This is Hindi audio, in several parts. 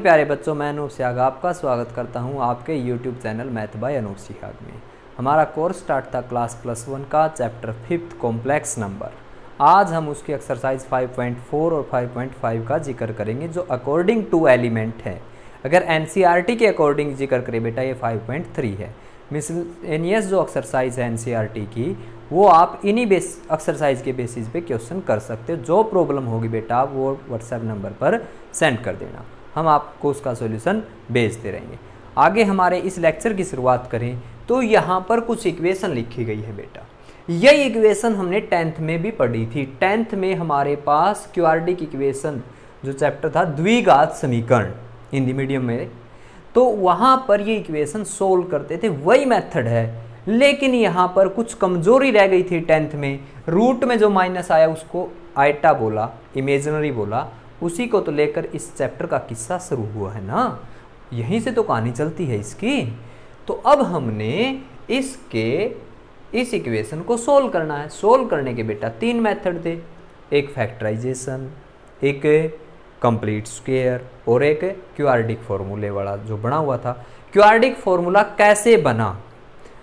प्यारे बच्चों, मैं अनूप सिहाग आपका स्वागत करता हूं आपके YouTube channel math by Anup Sihag में। हमारा कोर्स स्टार्ट था क्लास +1 का चैप्टर 5 कॉम्प्लेक्स नंबर। आज हम उसकी एक्सरसाइज 5.4 और 5.5 का जिक्र करेंगे जो अकॉर्डिंग टू एलिमेंट है। अगर NCERT के अकॉर्डिंग जिक्र करें बेटा ये 5.3 है। मिसलेनियस जो एक्सरसाइज है NCERT की वो आप इन्हीं एक्सरसाइज के बेसिस पे क्वेश्चन कर सकते हो। जो प्रॉब्लम होगी बेटा वो व्हाट्सएप नंबर पर सेंड कर देना, हम आपको उसका सॉल्यूशन भेजते रहेंगे। आगे हमारे इस लेक्चर की शुरुआत करें तो यहाँ पर कुछ इक्वेशन लिखी गई है बेटा। यह इक्वेशन हमने 10th में भी पढ़ी थी। 10th में हमारे पास क्वाड्रेटिक इक्वेशन जो चैप्टर था द्विघात समीकरण हिंदी मीडियम में, तो वहाँ पर ये इक्वेशन सोल्व करते थे, वही मेथड है। लेकिन यहाँ पर कुछ कमजोरी रह गई थी 10th में। रूट में जो माइनस आया उसको आइटा बोला, इमेजिनरी बोला, उसी को तो लेकर इस चैप्टर का किस्सा शुरू हुआ है ना, यहीं से तो कहानी चलती है इसकी। तो अब हमने इस इक्वेशन को सोल्व करना है। सोल्व करने के बेटा 3 मेथड थे, एक फैक्टराइजेशन, एक कंप्लीट स्क्वायर और एक क्वाड्रेटिक फॉर्मूले वाला जो बना हुआ था। क्वाड्रेटिक फॉर्मूला कैसे बना,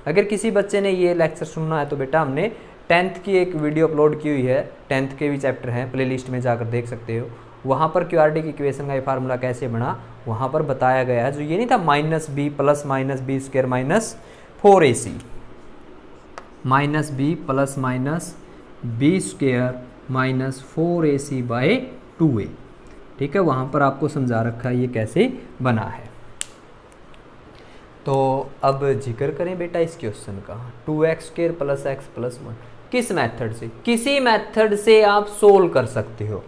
अगर किसी बच्चे ने ये लेक्चर सुनना है तो बेटा हमने 10th की एक वीडियो अपलोड की हुई है, 10th के भी चैप्टर हैं, प्लेलिस्ट में जाकर देख सकते हो। वहाँ पर क्वाड्रेटिक इक्वेशन का ये फार्मूला कैसे बना वहाँ पर बताया गया है। जो ये नहीं था -b plus -b square minus 4ac, -b plus -b square minus 4ac by 2a, ठीक है, वहाँ पर आपको समझा रखा है ये कैसे बना है। तो अब जिक्र करें बेटा इस क्वेश्चन का, 2x square plus x plus 1 किस मेथड से, किसी मेथड से आप सोल्व कर सकते हो।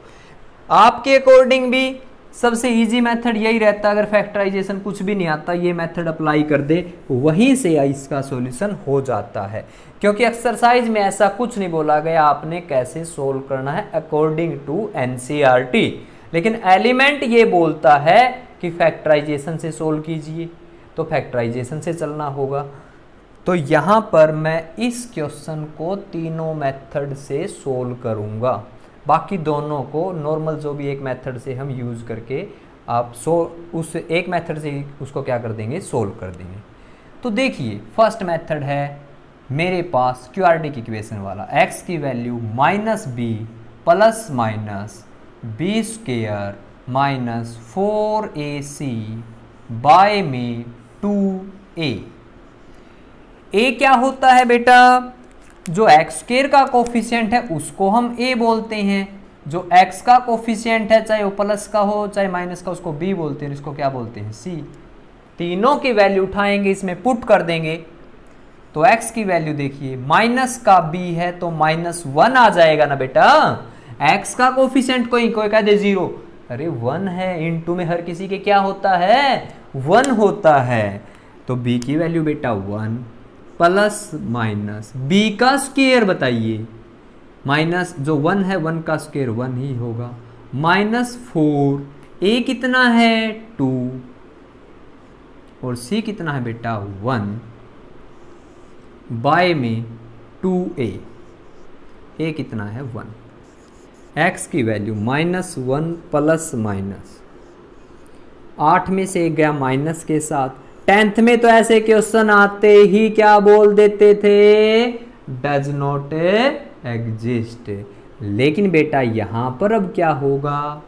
आपके अकॉर्डिंग भी सबसे इजी मेथड यही रहता है। अगर फैक्टराइजेशन कुछ भी नहीं आता, ये मेथड अप्लाई कर दे, वहीं से इसका सॉल्यूशन हो जाता है। क्योंकि एक्सरसाइज में ऐसा कुछ नहीं बोला गया आपने कैसे सोल्व करना है अकॉर्डिंग टू NCERT, लेकिन एलिमेंट ये बोलता है कि फैक्टराइजेशन से सोल्व कीजिए, तो फैक्टराइजेशन से चलना होगा। तो यहाँ पर मैं इस क्वेश्चन को तीनों मेथड से सोल्व करूँगा, बाकी दोनों को नॉर्मल जो भी एक मेथड से हम यूज़ करके आप उस एक मेथड से उसको क्या कर देंगे, सोल्व कर देंगे। तो देखिए फर्स्ट मेथड है मेरे पास क्वाड्रेटिक इक्वेशन वाला, x की value -b plus -b square minus 4ac by में 2a। a क्या होता है बेटा, जो एक्स स्क्वायर का कोफिशिएंट है उसको हम a बोलते हैं, जो x का कोफिशिएंट है चाहे वो प्लस का हो चाहे माइनस का उसको b बोलते हैं, इसको क्या बोलते हैं c। तीनों की वैल्यू उठाएंगे, इसमें पुट कर देंगे, तो x की वैल्यू देखिए माइनस का b है तो -1 आ जाएगा ना बेटा। x का कोफिशिएंट कोई कह दे 0, अरे 1 है, इनटू में हर किसी के क्या होता है, 1 होता है। तो b की वैल्यू बेटा 1 प्लस माइनस b का स्क्वायर बताइए, माइनस जो 1 है 1 का स्क्वायर 1 ही होगा, -4, a कितना है 2 और c कितना है बेटा 1 बाय में 2a, a कितना है 1, x की वैल्यू -1 प्लस माइनस 8 में से गया माइनस के साथ। 10th में तो ऐसे क्वेश्चन आते ही क्या बोल देते थे, डज नॉट एग्जिस्ट। लेकिन बेटा यहां पर अब क्या होगा,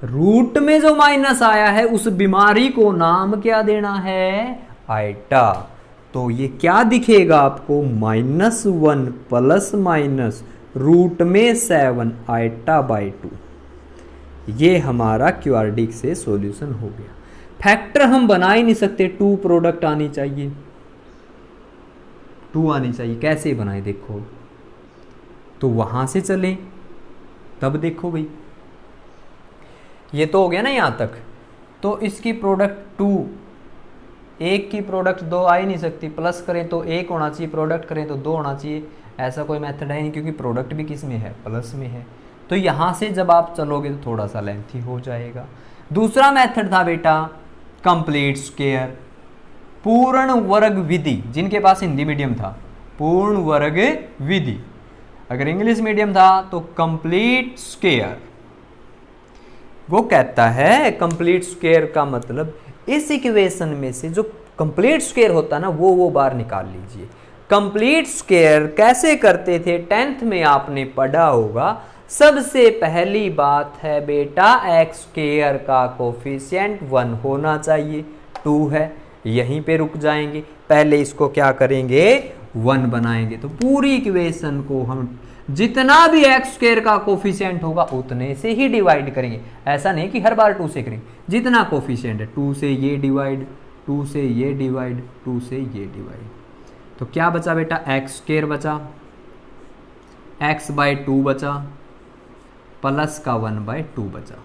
रूट में जो माइनस आया है उस बीमारी को नाम क्या देना है, आइटा। तो ये क्या दिखेगा आपको, -1 प्लस माइनस रूट में 7 आइटा बाई 2। ये हमारा क्वाड्रेटिक से सॉल्यूशन हो गया। फैक्टर हम बना ही नहीं सकते, 2 प्रोडक्ट आनी चाहिए, 2 आनी चाहिए, कैसे बनाए देखो, तो वहां से चले तब देखो भाई, ये तो हो गया ना यहां तक। तो इसकी प्रोडक्ट 2, एक की प्रोडक्ट 2 आ ही नहीं सकती, प्लस करें तो 1 होना चाहिए, प्रोडक्ट करें तो 2 होना चाहिए, ऐसा कोई मेथड है नहीं क्योंकि प्रोडक्ट भी किस में है, प्लस में है। तो यहाँ से जब आप चलोगे तो थोड़ा सा लेंथी हो जाएगा। दूसरा मेथड था बेटा कंप्लीट स्क्वायर, पूर्ण वर्ग विधि, जिनके पास हिंदी मीडियम था पूर्ण वर्ग विधि, अगर इंग्लिश मीडियम था तो कंप्लीट स्क्वायर। वो कहता है कंप्लीट स्क्वायर का मतलब इस इक्वेशन में से जो कंप्लीट स्क्वायर होता है ना वो बार निकाल लीजिए। कंप्लीट स्क्वायर कैसे करते थे 10th में आपने पढ़ा होगा। सबसे पहली बात है बेटा एक्स स्क्वायर का कोफिशिएंट 1 होना चाहिए, 2 है, यहीं पे रुक जाएंगे। पहले इसको क्या करेंगे 1 बनाएंगे, तो पूरी इक्वेशन को हम जितना भी एक्स स्क्वायर का कोफिशिएंट होगा उतने से ही डिवाइड करेंगे। ऐसा नहीं कि हर बार 2 से करेंगे, जितना कोफिशिएंट है 2 से ये डिवाइड, 2 से ये डिवाइड, 2 से ये डिवाइड। तो क्या बचा बेटा एक्स स्क्वायर बचा, x/2 बचा, प्लस का 1/2 बचा।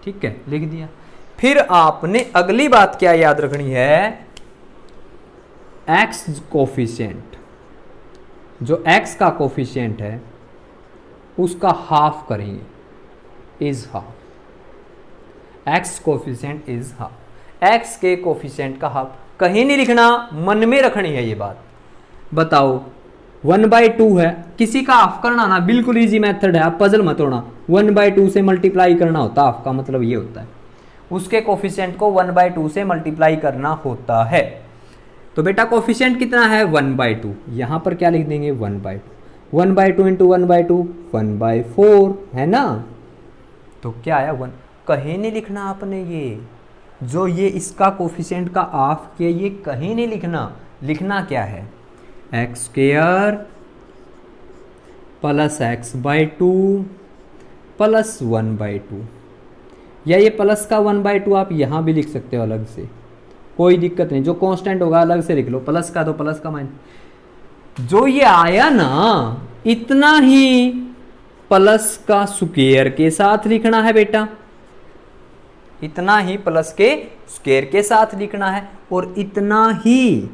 ठीक है, लिख दिया। फिर आपने अगली बात क्या याद रखनी है, एक्स कोफिशिएंट, जो एक्स का कोफिशिएंट है उसका हाफ करेंगे, is half, x coefficient is half, x के कोफिशिएंट का हाफ। कहीं नहीं लिखना, मन में रखनी है ये बात। बताओ 1/2 है, किसी का हाफ करना ना बिल्कुल इजी मेथड है, आप पजल मत होना। 1/2 से मल्टीप्लाई करना होता है, हाफ का मतलब ये होता है उसके कोफिशिएंट को 1/2 से मल्टीप्लाई करना होता है। तो बेटा कोफिशिएंट कितना है 1/2, यहां पर क्या लिख देंगे 1/2, 1/2 इंटू 1/2 1/4 है ना। तो क्या आया 1, कहीं नहीं लिखना आपने, ये जो ये इसका कोफिशिएंट का हाफ किया ये कहीं नहीं लिखना। लिखना क्या है x square plus x/2 plus 1/2, या ये प्लस का 1/2 आप यहां भी लिख सकते हो अलग से, कोई दिक्कत नहीं। जो कांस्टेंट होगा अलग से लिख लो, प्लस का तो प्लस का माइनस। जो ये आया ना इतना ही प्लस का स्क्वायर के साथ लिखना है बेटा, इतना ही प्लस के स्क्वायर के साथ लिखना है, और इतना ही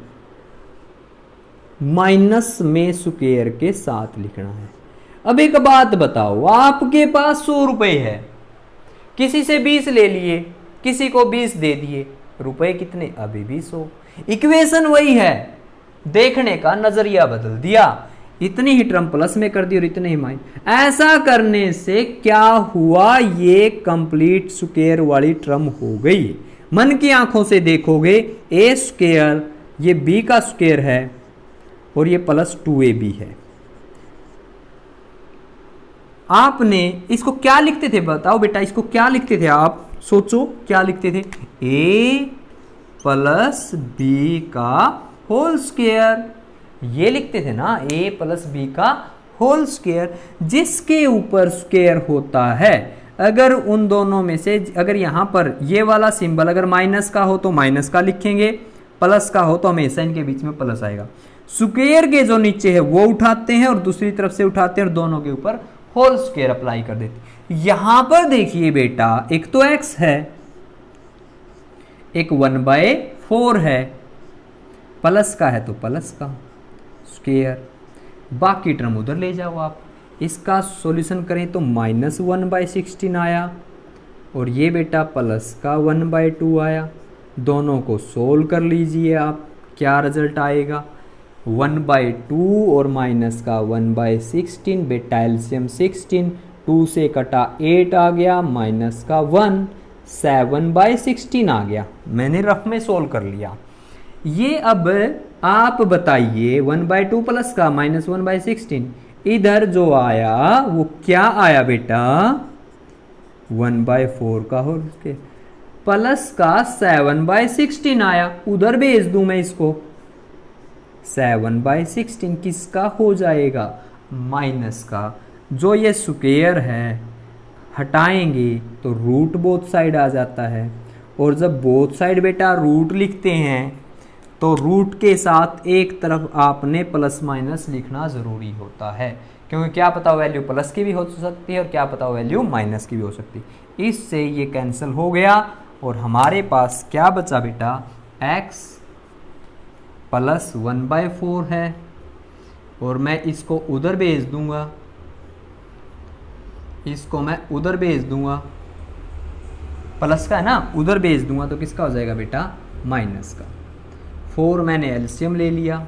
माइनस में स्क्वायर के साथ लिखना है। अब एक बात बताओ, आपके पास 100 रुपए है, किसी से 20 ले लिए, किसी को 20 दे दिए, रुपए कितने अभी भी 100। इक्वेशन वही है, देखने का नजरिया बदल दिया, इतनी ही टर्म प्लस में कर दी और इतने ही माइनस। ऐसा करने से क्या हुआ, ये कंप्लीट स्क्वायर वाली टर्म हो गई। मन की आंखों से देखोगे ए स्क्वायर ये बी का स्क्वायर है और ये प्लस 2ab है। आपने इसको क्या लिखते थे बताओ बेटा, इसको क्या लिखते थे आप सोचो, क्या लिखते थे a प्लस बी का होल स्क्वायर, ये लिखते थे ना a प्लस बी का होल स्क्वायर, जिसके ऊपर स्क्वायर होता है। अगर उन दोनों में से अगर यहां पर ये वाला सिंबल अगर माइनस का हो तो माइनस का लिखेंगे, प्लस का हो तो हमेशा इनके बीच में प्लस आएगा। स्क्वायर के जो नीचे है वो उठाते हैं और दूसरी तरफ से उठाते हैं और दोनों के ऊपर होल स्क्वायर अप्लाई कर देते। यहां पर देखिए बेटा, एक तो x है, एक 1/4 है, प्लस का है तो प्लस का स्क्वायर, बाकी टर्म उधर ले जाओ आप। इसका सॉल्यूशन करें तो -1/16 आया और ये बेटा प्लस का 1/2 आया। दोनों को सोल्व कर लीजिए आप, क्या रिजल्ट आएगा 1/2 और माइनस का 1/16, बेटा एलसीएम 16, 2 से कटा 8 आ गया, माइनस का 1, 7/16 आ गया। मैंने रफ में सोल्व कर लिया। ये अब आप बताइए 1/2 प्लस का -1/16, इधर जो आया वो क्या आया बेटा 1/4 का होल स्क्वायर, प्लस का 7/16 आया, उधर भेज दूं मैं इसको, 7/16 किसका हो जाएगा माइनस का। जो ये स्क्वायर है हटाएंगे तो रूट बोथ साइड आ जाता है, और जब बोथ साइड बेटा रूट लिखते हैं तो रूट के साथ एक तरफ आपने प्लस माइनस लिखना ज़रूरी होता है, क्योंकि क्या पता वैल्यू प्लस की भी हो सकती है और क्या पता वैल्यू माइनस की भी हो सकती है। इससे ये कैंसिल हो गया और हमारे पास क्या बचा बेटा x प्लस 1/4 है, और मैं इसको उधर भेज दूंगा, इसको मैं उधर भेज दूंगा, प्लस का है ना, उधर भेज दूंगा तो किसका हो जाएगा बेटा माइनस का। 4 मैंने एलसीएम ले लिया,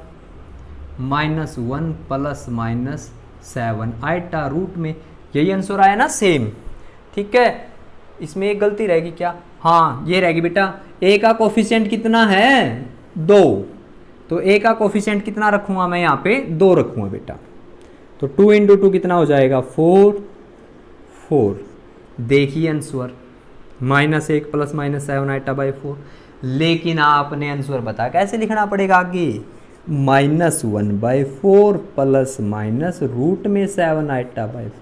-1 प्लस -7 आइटा रूट में, यही आंसर आया ना सेम। ठीक है, इसमें एक गलती रहेगी क्या, हाँ ये रहेगी बेटा, ए का कोफिशिएंट कितना है 2, तो ए का कोफिशिएंट कितना रखूंगा मैं यहाँ पे 2 रखूंगा बेटा, तो 2 इंटू 2 कितना हो जाएगा 4। देखिए आंसर -1 प्लस -7 आइटा बाई 4। लेकिन आपने आंसर बता कैसे लिखना पड़ेगा आगे, -1/4 प्लस माइनस रूट में 7 आइटा बाई 4।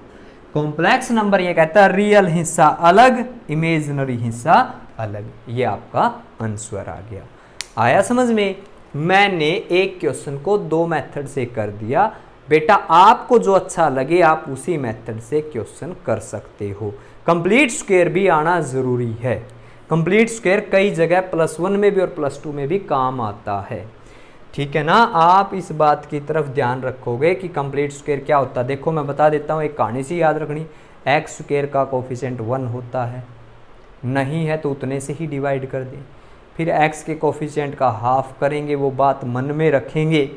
कॉम्प्लेक्स नंबर ये कहता है रियल हिस्सा अलग, इमेजिनरी हिस्सा अलग। ये आपका आंसर आ गया। आया समझ में? मैंने एक क्वेश्चन को 2 मेथड से कर दिया बेटा, आपको जो अच्छा लगे आप उसी मेथड से क्वेश्चन कर सकते हो। कंप्लीट स्क्वायर भी आना जरूरी है। कंप्लीट स्क्वायर कई जगह +1 में भी और +2 में भी काम आता है, ठीक है ना। आप इस बात की तरफ ध्यान रखोगे कि कंप्लीट स्क्वायर क्या होता है। देखो मैं बता देता हूँ, एक कहानी सी याद रखनी, एक्स स्क्वायर का कोफिशिएंट 1 होता है, नहीं है तो उतने से ही डिवाइड कर दें। फिर एक्स के कोफिशिएंट का हाफ करेंगे, वो बात मन में रखेंगे,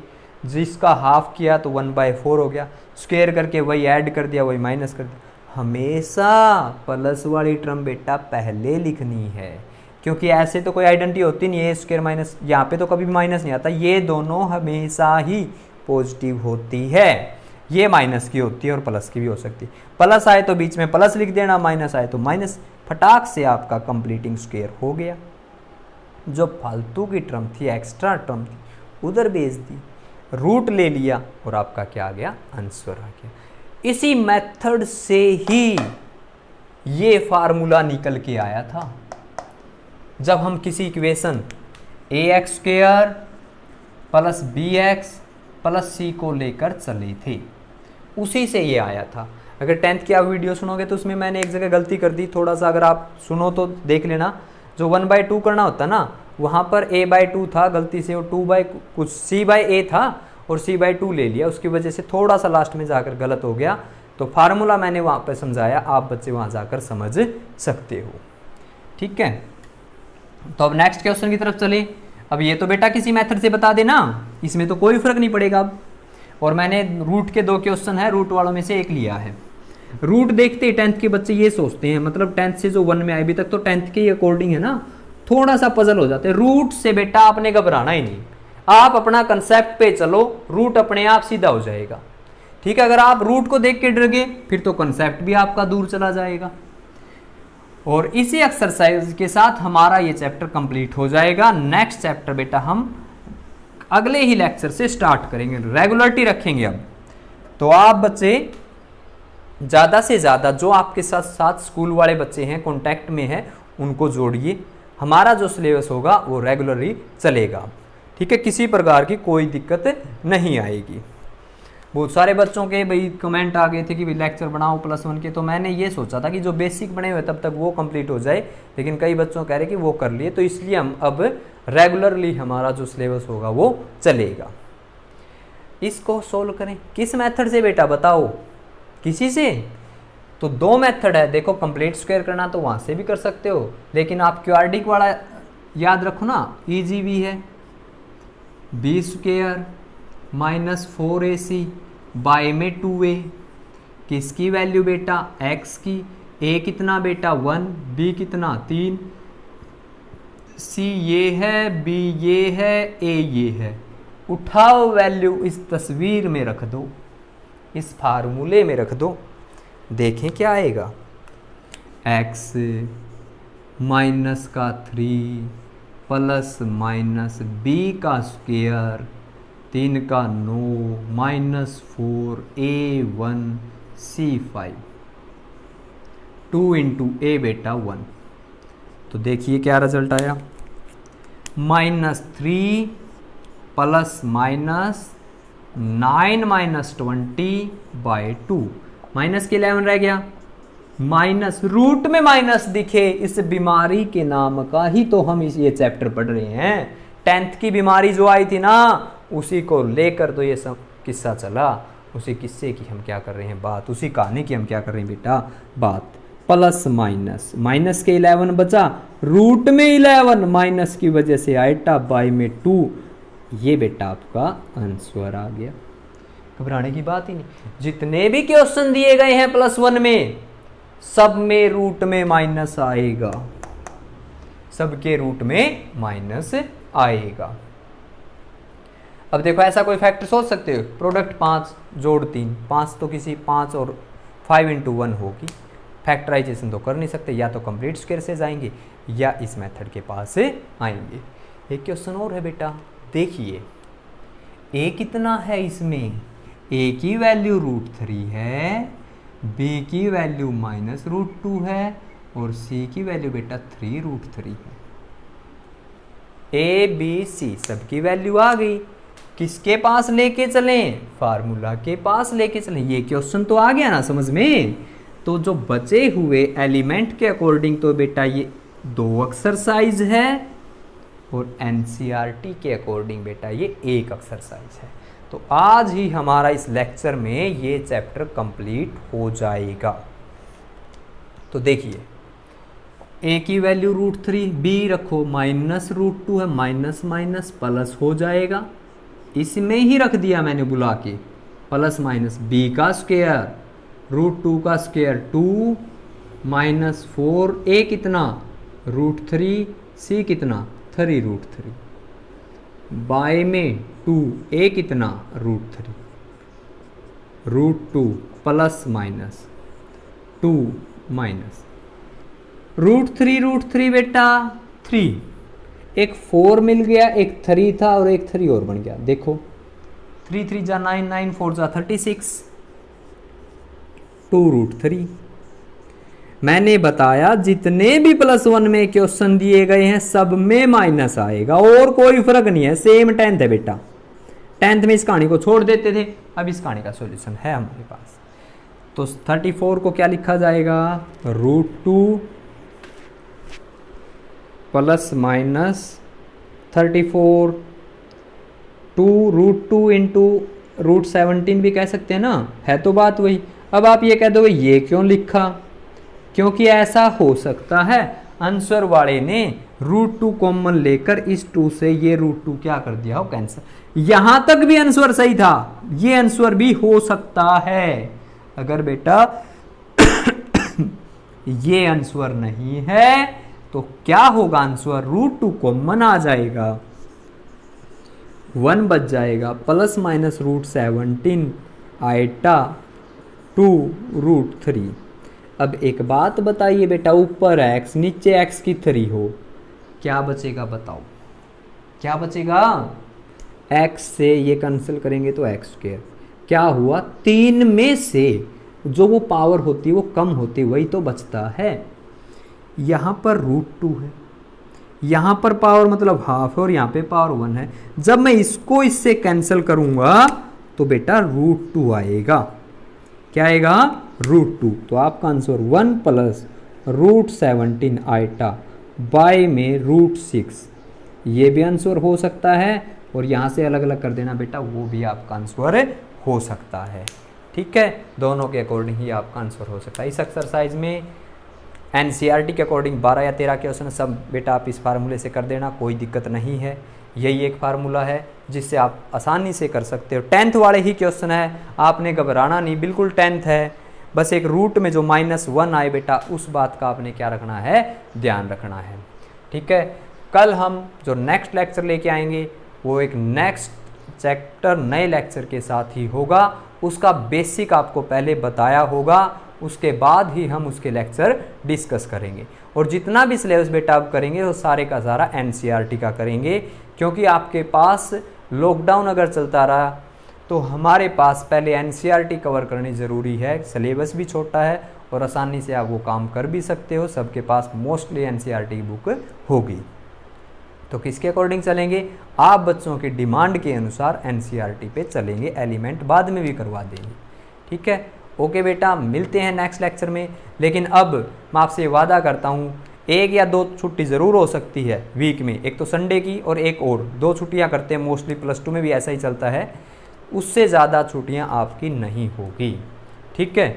जिसका हाफ किया तो 1/4 हो गया, स्क्वायर करके वही ऐड कर दिया, वही माइनस कर दिया। हमेशा प्लस वाली टर्म बेटा पहले लिखनी है, क्योंकि ऐसे तो कोई आइडेंटिटी होती नहीं है स्क्वायर माइनस, यहाँ पे तो कभी भी माइनस नहीं आता। ये दोनों हमेशा ही पॉजिटिव होती है, ये माइनस की होती है और प्लस की भी हो सकती है। प्लस आए तो बीच में प्लस लिख देना, माइनस आए तो माइनस, फटाक से आपका कंप्लीटिंग स्क्वायर हो गया। जो फालतू की टर्म थी, एक्स्ट्रा टर्म थी, उधर भेज दी, रूट ले लिया और आपका क्या आ गया, आंसर आ गया। इसी मेथड से ही ये फार्मूला निकल के आया था जब हम किसी equation ax² plus bx plus c को लेकर चले थे, उसी से ये आया था। अगर 10th की आप वीडियो सुनोगे तो उसमें मैंने एक जगह गलती कर दी, थोड़ा सा अगर आप सुनो तो देख लेना। जो 1/2 करना होता ना, वहाँ पर a/2 था, गलती से वो 2/कुछ c/a था और c/2 ले लिया, उसकी वजह से थोड़ा सा लास्ट में जाकर गलत हो गया। तो फार्मूला मैंने वहाँ पर समझाया, आप बच्चे वहाँ जाकर समझ सकते हो, ठीक है। तो अब नेक्स्ट क्वेश्चन की तरफ चले। अब ये तो बेटा किसी मेथड से बता देना, इसमें तो कोई फर्क नहीं पड़ेगा अब। और मैंने रूट के 2 क्वेश्चन है, रूट वालों में से एक लिया है। रूट देखते ही 10th के बच्चे ये सोचते हैं, मतलब 10th से जो 1 में आए अभी तक, तो 10th के अकॉर्डिंग है ना, थोड़ा सा पजल हो जाते हैं। रूट से बेटा आपने घबराना ही नहीं, आप अपना कंसेप्ट पे चलो, रूट अपने आप सीधा हो जाएगा, ठीक है। अगर आप रूट को देख के डर गए फिर तो कंसेप्ट भी आपका दूर चला जाएगा। और इसी एक्सरसाइज के साथ हमारा ये चैप्टर कंप्लीट हो जाएगा। नेक्स्ट चैप्टर बेटा हम अगले ही लेक्चर से स्टार्ट करेंगे, रेगुलरिटी रखेंगे अब। तो आप बच्चे ज़्यादा से ज़्यादा जो आपके साथ साथ स्कूल वाले बच्चे हैं, कॉन्टैक्ट में हैं, उनको जोड़िए। हमारा जो सिलेबस होगा वो रेगुलरली चलेगा, ठीक है, किसी प्रकार की कोई दिक्कत नहीं आएगी। बहुत सारे बच्चों के भाई कमेंट आ गए थे कि भाई लेक्चर बनाओ +1 के, तो मैंने ये सोचा था कि जो बेसिक बने हुए तब तक वो कंप्लीट हो जाए, लेकिन कई बच्चों कह रहे कि वो कर लिए, तो इसलिए हम अब रेगुलरली हमारा जो सिलेबस होगा वो चलेगा। इसको सोल्व करें किस मेथड से बेटा बताओ, किसी से? तो 2 मेथड है, देखो कंप्लीट स्क्वायर करना तो वहाँ से भी कर सकते हो, लेकिन आप क्वाड्रेटिक वाला याद रखो ना, ईजी भी है, b² माइनस 4ac बाय में 2a, किसकी वैल्यू बेटा, x की, a कितना बेटा 1, b कितना 3, c ये है, b ये है, a ये है। उठाओ वैल्यू इस तस्वीर में रख दो, इस फार्मूले में रख दो, देखें क्या आएगा। x -3 प्लस माइनस b का स्क्वायर 3 का 9 -4 a1 c5 2 इंटू a बेटा 1। तो देखिए क्या रिजल्ट आया, -3 प्लस माइनस 9 -20/2, माइनस के 11 रह गया, माइनस रूट में माइनस दिखे, इस बीमारी के नाम का ही तो हम ये चैप्टर पढ़ रहे हैं। 10th की बीमारी जो आई थी ना, उसी को लेकर तो ये सब किस्सा चला, उसी किस्से की हम क्या कर रहे हैं बात, उसी कहानी की हम क्या कर रहे हैं बेटा बात। प्लस माइनस, माइनस के 11 बचा, रूट में 11 माइनस की वजह से आइटा बाय में 2, ये बेटा आपका आंसर आ गया। घबराने की बात ही नहीं। जितने भी क्वेश्चन दिए गए हैं +1 में सब में रूट में माइनस आएगा, सबके रूट में माइनस आएगा। अब देखो ऐसा कोई फैक्टर सोच सकते हो, प्रोडक्ट 5 जोड़ 3, 5 तो किसी 5 और 5 इंटू 1 होगी। फैक्टराइजेशन तो कर नहीं सकते, या तो कंप्लीट स्क्वायर से जाएंगे या इस मेथड के पास से आएंगे। एक क्वेश्चन और है बेटा, देखिए ए कितना है इसमें, ए की वैल्यू √3 है, बी की वैल्यू -√2 है और सी की वैल्यू बेटा 3√3 है। ए बी सी सबकी वैल्यू आ गई, किसके पास लेके चलें, फार्मूला के पास लेके चलें। ये क्वेश्चन तो आ गया ना समझ में। तो जो बचे हुए एलिमेंट के अकॉर्डिंग तो बेटा ये 2 एक्सरसाइज है और एनसीईआरटी के अकॉर्डिंग बेटा ये 1 एक्सरसाइज है। तो आज ही हमारा इस लेक्चर में ये चैप्टर कंप्लीट हो जाएगा। तो देखिए ए की वैल्यू √3, बी रखो -√2 है, माइनस माइनस प्लस हो जाएगा, इसमें ही रख दिया मैंने बुला के, प्लस माइनस बी का स्क्वायर √2 का स्क्वायर 2 -4, ए कितना √3, सी कितना 3√3, बाय में 2, ए कितना √3, √2 प्लस माइनस 2 माइनस √3 बेटा 3, एक 4 मिल गया, एक 3 था और एक 3 और बन गया। देखो 3 3 जा 9, 9 4 जा 36, 2√3। मैंने बताया जितने भी +1 में क्वेश्चन दिए गए हैं सब में माइनस आएगा और कोई फर्क नहीं है, सेम 10th है बेटा। 10th में इस कहानी को छोड़ देते थे, अब इस कहानी का सॉल्यूशन है हमारे पास। तो 34 को क्या लिखा जाएगा, √2 प्लस माइनस 34, 2√2 इंटू √17 भी कह सकते हैं ना, है तो बात वही। अब आप ये कह दो ये क्यों लिखा, क्योंकि ऐसा हो सकता है आंसर वाले ने √2 कॉमन लेकर इस 2 से ये √2 क्या कर दिया हो, कैंसिल। यहां तक भी आंसर सही था, ये आंसर भी हो सकता है। अगर बेटा ये आंसर नहीं है तो क्या होगा, आंसर √2 कॉमन आ जाएगा, 1 बच जाएगा, प्लस माइनस √17 आइटा 2√3। अब एक बात बताइए बेटा, ऊपर x नीचे x की 3 हो, क्या बचेगा बताओ, क्या बचेगा, x से ये कैंसिल करेंगे तो x², क्या हुआ 3 में से जो वो पावर होती है वो कम होती है, वही तो बचता है। यहाँ पर √2 है, यहाँ पर पावर मतलब हाफ है और यहाँ पे पावर 1 है। जब मैं इसको इससे कैंसिल करूंगा तो बेटा √2 आएगा, क्या आएगा √2। तो आपका आंसर 1 प्लस √17 आइटा बाय में √6, ये भी आंसर हो सकता है। और यहाँ से अलग अलग कर देना बेटा, वो भी आपका आंसर हो सकता है। ठीक है, दोनों के अकॉर्डिंग ही आपका आंसर हो सकता है। इस एक्सरसाइज में एनसीईआरटी के अकॉर्डिंग 12 या 13 क्वेश्चन सब बेटा आप इस फार्मूले से कर देना, कोई दिक्कत नहीं है। यही एक फार्मूला है जिससे आप आसानी से कर सकते हो। 10th वाले ही क्वेश्चन है, आपने घबराना नहीं, बिल्कुल 10th है। बस एक रूट में जो -1 आए बेटा, उस बात का आपने क्या रखना है, ध्यान रखना है। ठीक है, कल हम जो नेक्स्ट लेक्चर लेके आएंगे वो एक नेक्स्ट चैप्टर नए लेक्चर के साथ ही होगा। उसका बेसिक आपको पहले बताया होगा, उसके बाद ही हम उसके लेक्चर डिस्कस करेंगे। और जितना भी सिलेबस बेटा आप करेंगे वो सारे का सारा एनसीईआरटी का करेंगे, क्योंकि आपके पास लॉकडाउन अगर चलता रहा तो हमारे पास पहले एनसीईआरटी कवर करनी ज़रूरी है। सिलेबस भी छोटा है और आसानी से आप वो काम कर भी सकते हो, सबके पास मोस्टली एनसीईआरटी की बुक होगी। तो किसके अकॉर्डिंग चलेंगे, आप बच्चों की डिमांड के अनुसार एनसीईआरटी पे चलेंगे, एलिमेंट बाद में भी करवा देंगे। ठीक है, ओके बेटा, मिलते हैं नेक्स्ट लेक्चर में। लेकिन अब मैं आपसे वादा करता हूँ 1 या 2 छुट्टी ज़रूर हो सकती है वीक में, एक तो संडे की और एक और 2 छुट्टियाँ करते हैं मोस्टली, +2 में भी ऐसा ही चलता है। उससे ज़्यादा छुट्टियाँ आपकी नहीं होगी। ठीक है,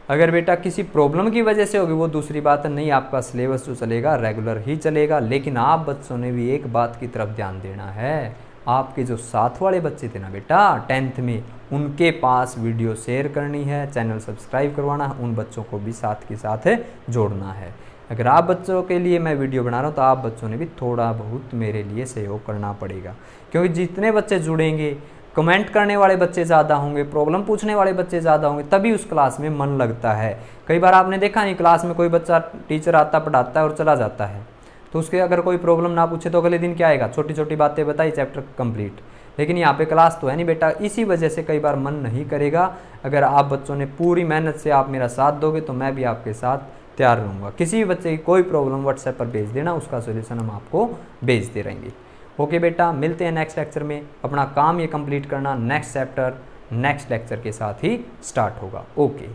अगर बेटा किसी प्रॉब्लम की वजह से होगी वो दूसरी बात है, नहीं आपका सिलेबस जो चलेगा रेगुलर ही चलेगा। लेकिन आप बच्चों ने भी एक बात की तरफ ध्यान देना है, आपके जो साथ वाले बच्चे थे ना बेटा 10th में, उनके पास वीडियो शेयर करनी है, चैनल सब्सक्राइब करवाना है, उन बच्चों को भी साथ के साथ जोड़ना है। अगर आप बच्चों के लिए मैं वीडियो बना रहा हूँ तो आप बच्चों ने भी थोड़ा बहुत मेरे लिए सहयोग करना पड़ेगा, क्योंकि जितने बच्चे जुड़ेंगे, कमेंट करने वाले बच्चे ज़्यादा होंगे, प्रॉब्लम पूछने वाले बच्चे ज़्यादा होंगे, तभी उस क्लास में मन लगता है। कई बार आपने देखा नहीं, क्लास में कोई बच्चा टीचर आता पढ़ाता है और चला जाता है, तो उसके अगर कोई प्रॉब्लम ना पूछे तो अगले दिन क्या आएगा, छोटी छोटी बातें बताई, चैप्टर कंप्लीट। लेकिन यहाँ पे क्लास तो है नहीं बेटा, इसी वजह से कई बार मन नहीं करेगा। अगर आप बच्चों ने पूरी मेहनत से आप मेरा साथ दोगे तो मैं भी आपके साथ तैयार रहूँगा। किसी भी बच्चे की कोई प्रॉब्लम व्हाट्सएप पर भेज देना, उसका सोल्यूशन हम आपको भेजते रहेंगे। ओके बेटा, मिलते हैं नेक्स्ट लेक्चर में। अपना काम ये कंप्लीट करना, नेक्स्ट चैप्टर नेक्स्ट लेक्चर के साथ ही स्टार्ट होगा। ओके।